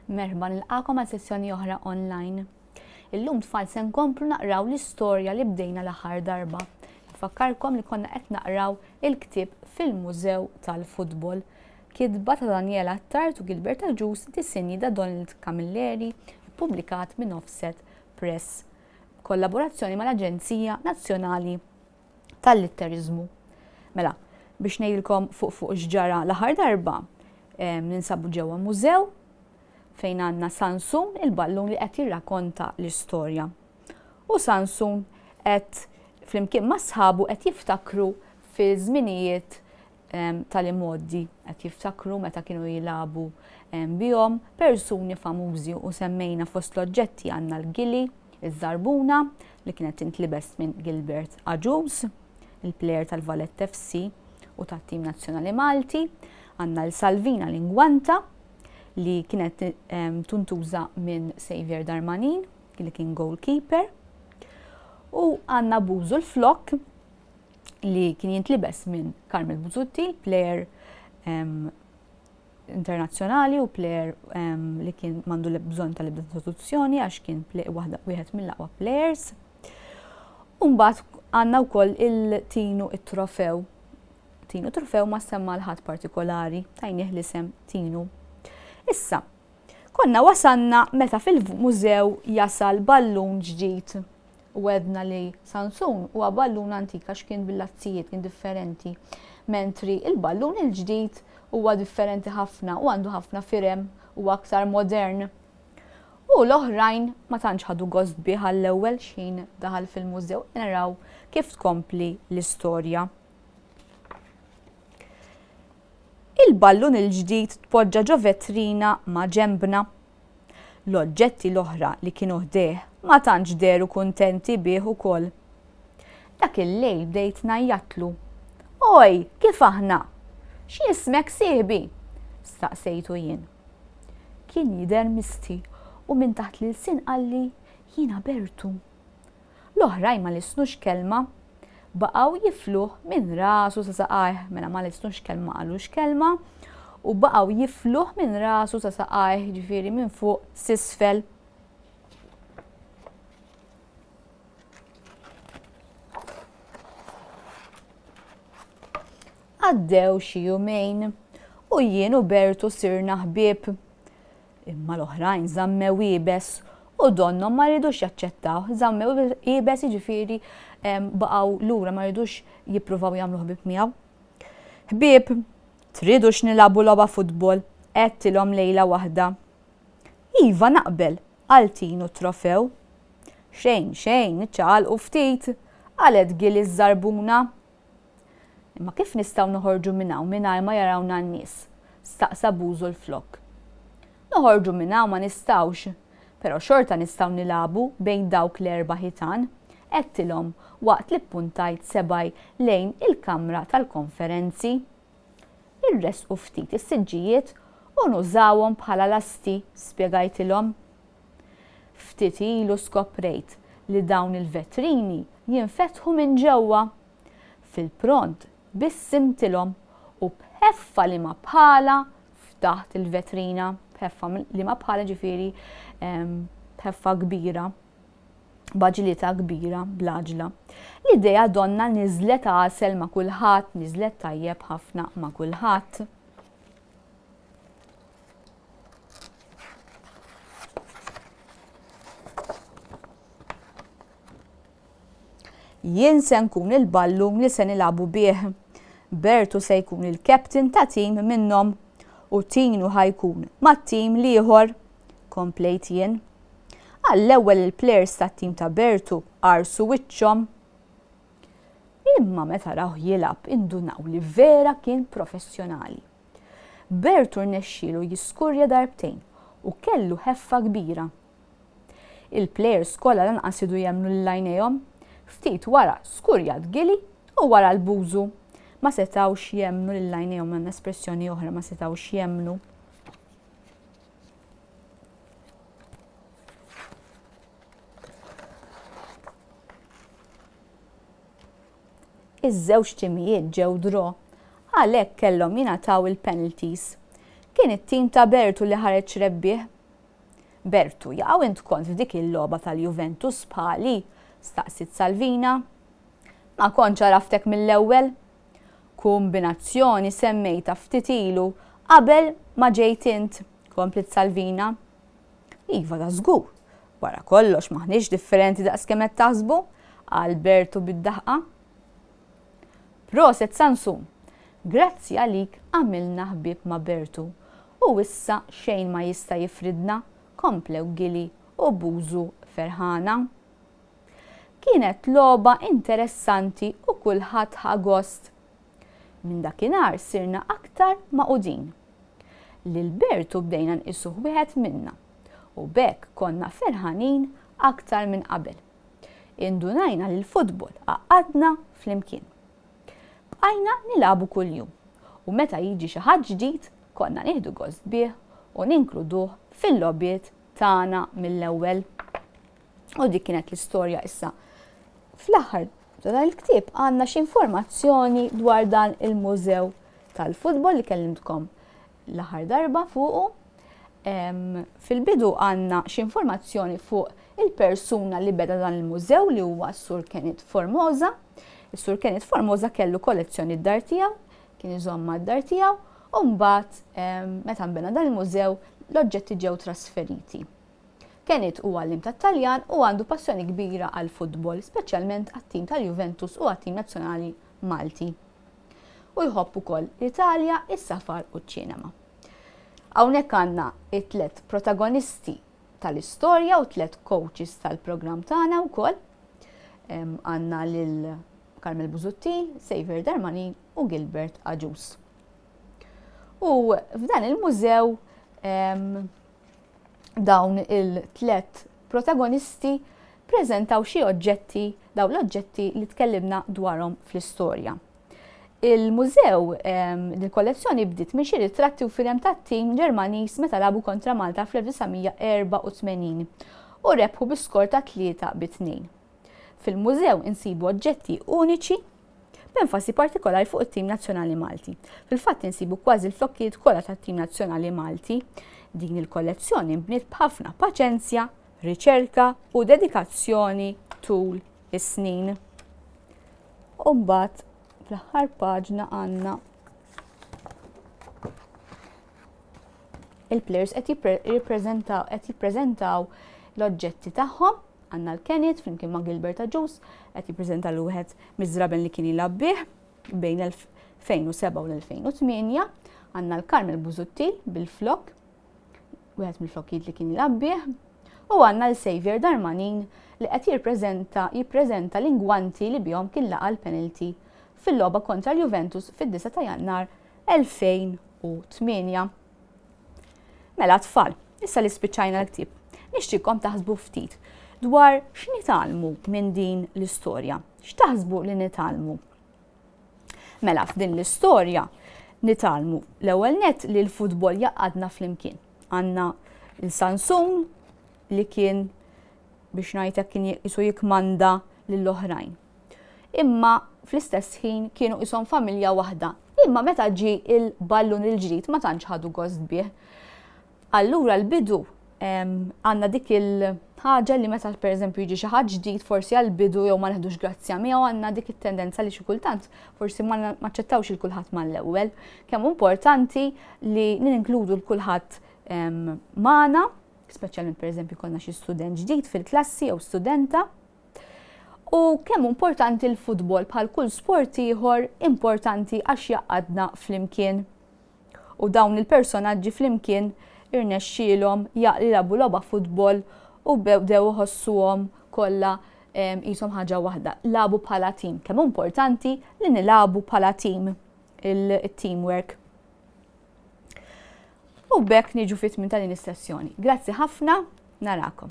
Merħba nilqakom għal sessjoni oħra online. Illum tfal se nkomplu naqraw l-istorja li bdejna l-aħħar darba. Nfakkarkom li konna qed naqraw il-ktieb fil-Mużew tal-Futbol. Kitba ta' Daniela Attart u Gilberta Ġus dissinji da Donald Camilleri, publikat minn Offset Press. Kollaborazzjoni mal-Aġenzija Nazzjonali tal-Litterizmu. Mela, biex ngħidilkom fuq x'ġara l-aħħar darba, ninsabu ġewwa mużew fejn għandna Sansun, il-ballun li qed jirrakkonta l-istorja. U Sansun qed flimkien ma' sħabu qed jiftakru fi żminijiet tal-imoddi, qed jiftakru meta kienu jilagħbu bihom persuni famużi u semmejna fost l-oġġetti għandna l-Gili, iż-Żarbuna li kienet tintlibes minn Gilbert Aġus, il-plejer tal-Vallett FC u tat-Tim Nazzjonali Malti, għandna l-Salvina Lingwanta li kienet tuntuża minn Xavier Darmanin, li kien goalkeeper, u għandna Bużu l-Flok li kien jintlibes minn Carmel Buzutti, plejer internazzjonali u plejer li kien mandu bżonn tal-ebda istituzzjoni għax kien wieħed mill-aqwa plejers. U mbagħad għandna wkoll il-Tinu it-Trofew. Tinu Trofew ma semma l-ħadd partikolari, tajnieh l-isem Tinu. Issa, konna wasanna meta fil-mużew jasal ballun ġdid u għedna li Sansun huwa ballun antika x'kien bil-lazzijiet kien differenti, mentri il-ballun il-ġdid huwa differenti ħafna u għandu ħafna firem u aktar modern. U l-oħrajn ma tantx ħadu gost bih għall-ewwel xejn daħal fil-mużew naraw kif tkompli l-istorja. Il-ballun il-ġdid tpoġġa ġo vetrina ma' ġembna. L-oġġetti l-oħra li kienu ħdejh ma tantx deru kuntenti bih ukoll. Dak il-lejl bdejt ngħajjatlu. Oj, kif aħna? X'ismek sieħbi? Staqsejtu jien. Kien jidher misti u minn taħt l-sin qalli jiena Bertu. L-oħrajn ma lisnux kelma, baqgħu jifluh minn rasu sa saqajh, mela ma lisnux kelma qalux kelma, u baqgħu jifluh minn rasu sa saqajh, ġifieri minn fuq s'isfel. Għaddew xi jumejn u jien u Bertu sirna ħbieb. Imma l-oħrajn żammew ibes u donnom ma rridux jaċċettaw, żammew ibes jiġifieri baqgħu lura ma rridux jippruvaw jagħmlu ħbieb miegħu. Ħbieb, tridux nilagħbu logħba futbol, għedtilhom lejla waħda. Iva naqbel, għal Tinu Trofew. Xejn, niċċaqalqu ftit, qalet Gili ż-Żarbuna. Imma kif nistgħu noħorġu minn hawn mingħajr ma jarawna n-nies? Staqsa Bużu l-Flok. Noħorġu minn hawn ma nistgħux, però xorta nistgħu nilagħbu bejn dawk l-erba' ħitan, għedtilhom waqt li ppuntajt sebaj lejn il-kamra tal-konferenzi. Irresqu ftit is-siġġijiet u nużawhom bħala lasti, spjegajtilhom. Ftit ilu skoprejt li dawn il-vetrini jinfetħu minn ġewwa. Fil-pront bissimtilhom u bħeffa li ma bħala ftaħt il-vetrina, bħeffa li ma bħala ġifieri bħeffa kbira, baġlita kbira blaġla. L-idea donna niżlet għasel ma' kulħadd, niżlet tajjeb ħafna ma' kulħadd. Jien se nkun il-ballun li se nilagħbu bih. Bertu se jkun il-captain ta' tim minnhom u Tinu ħajkun mat-tim ieħor, komplejt jien. Għall-ewwel il-plejers tat-tim ta' Bertu qarsu wiċċhom. Imma meta raw jilgħab indunaw li vera kien professjonali. Bertu rnexxielu jiskurja darbtejn u kellu ħeffa kbira. Il-plejers kollha lanqas idu jemmnu lil għajnejhom. Ftit wara skurjat Gili u wara l-Bużu. Ma setawx jemmnu lil għajnejhom għandna espressjoni oħra ma setawx jemmnu. Iż-żewġ timijiet ġew draw, għalhekk kellhom jingħataw il-penalties. Kien it-tim ta' Bertu li ħareġ rebbieħ Bertu, jaqgħu int kont f'dik il-logħba tal-Juventus bħali? Staqsit Salvina. Ma kontx għaraftek mill-ewwel? Kombinazzjoni semmejta ftit ilu qabel ma ġejt int, komplet Salvina. Iva ta' żgur, wara kollox maħniex differenti daqs kemm qed taħsbu, qal Bertu bid-daħqa. Proset Sansum, grazzi għalik għamilna ħbieb ma' Bertu u issa xejn ma jista' jifridna, komplew Gili u Bużu ferħana. Kienet logħba interessanti u kulħadd ħa gost. Minn dakinhar sirna aktar maqudin. Lil Bertu bdejna nqisuh wieħed minna u bekk konna ferħanin aktar minn qabel. Indunajna li l-futbol għaqadna flimkien. Bqajna nilagħbu kuljum u meta jiġi xi ħadd ġdid konna nieħdu gost bih u ninkluduh fil-logħbiet tagħna mill-ewwel. U dik kienet l-istorja issa. Fl-aħħar dan il-ktieb għandna xi informazzjoni dwar dan il-mużew tal-futbol li kellimtkom l-aħħar darba fuqu. Fil-bidu għandna xi informazzjoni fuq il-persuna li beda dan il-mużew li huwa s-Sur Kenneth Formosa. Is-Sur Kenneth Formosa kellu kollezzjoni d-dar tiegħu, kien iżomma d-dar tiegħu u mbagħad meta nbena dan il-mużew l-oġġetti ġew trasferiti. Kenneth huwa għallim tat-Taljan u għandu passjoni kbira għal futbol, speċjalment għat-tim tal-Juventus u għat-tim nazzjonali Malti. U jħobb ukoll l-Italja, is-safar u ċ-ċinema. Hawnhekk għandna t-tliet protagonisti tal-istorja u 3 coaches tal-programm tagħna wkoll. Għandna lil Carmel Busuttil, Xavier Darmanin u Gilbert Agius. U f'dan il-mużew dawn il-3 protagonisti preżentaw xi oġġetti, dawn l-oġġetti li tkellimna dwarhom fl-istorja. Il-mużew, il-kollezzjoni bdiet minn xi ritratti u firem tat-tim Ġermaniż meta labu kontra Malta fl-1984 u rebħu bi-skor ta' 3-2. Fil-mużew insibu oġġetti uniċi b'enfasi partikolari fuq it-tim nazzjonali Malti. Fil-fatt insibu kważi l-flokkijiet kollha tat-tim nazzjonali Malti. Din il-kollezzjoni mbniet b'ħafna paċenzja, riċerka u dedikazzjoni tul is-snin. U mbagħad fl-aħħar paġna għandna il-plejers qed jippreżentaw l-oġġetti tagħhom. Għandna l-Kenneth flimkien ma' Gilbert Agius qed jippreżenta l-wieħed miż-żraben li kien jilgħab bih bejn l-2007 u l-2008. Għandna l-Carmel Busuttil bil-flok, wieħed mill-flokkijiet li kien jilgħab bih, u għandna l-Xavier Darmanin li qed jippreżenta l-ingwanti li bihom kien laqa l-penalty fil-logħba kontra l-Juventus fid-9 ta' Jannar 2008. Mela tfal, issa li spiċċajna l-ktieb, nixtieqkom taħsbu ftit dwar x'nitalmu minn din l-istorja. X'taħsbu li nitalmu? Mela f'din l-istorja nitalmu l-ewwel nett li l-futbol jaqadna flimkien. Għandna l-Sansum li kien biex ngħidlek kien jisu jikmanda lill-oħrajn. Imma fl-istess ħin kienu qishom familja waħda. Imma meta ġie il-ballun il-ġdid ma tantx ħadu gost bih. Allura l-bidu għandna dik il-ħaġa li meta pereżempju jiġi xi ħadd ġdid forsi għall-bidu jew ma neħdux grazzja miegħu għandna dik it-tendenza li xi kultant forsi ma naċċettawx il-kulħadd mal-ewwel. Kemm importanti li ninkludu l-kulħadd magħna, speċjalment pereżempju konna xi student ġdid fil-klassi jew studenta. U kemm importanti l-futbol bħal kull sport ieħor importanti għax jaqadna flimkien. U dawn il-personaġġi flimkien irnexxielhom jilagħbu logħba futbol u bdew iħossuhom kollha qishom ħaġa waħda. Labu bħala tim. Kemm importanti li nilagħbu bħala tim il-teamwork. U bekk niġu fit-tmiem ta' din is-sessjoni. Grazzi ħafna, narakom.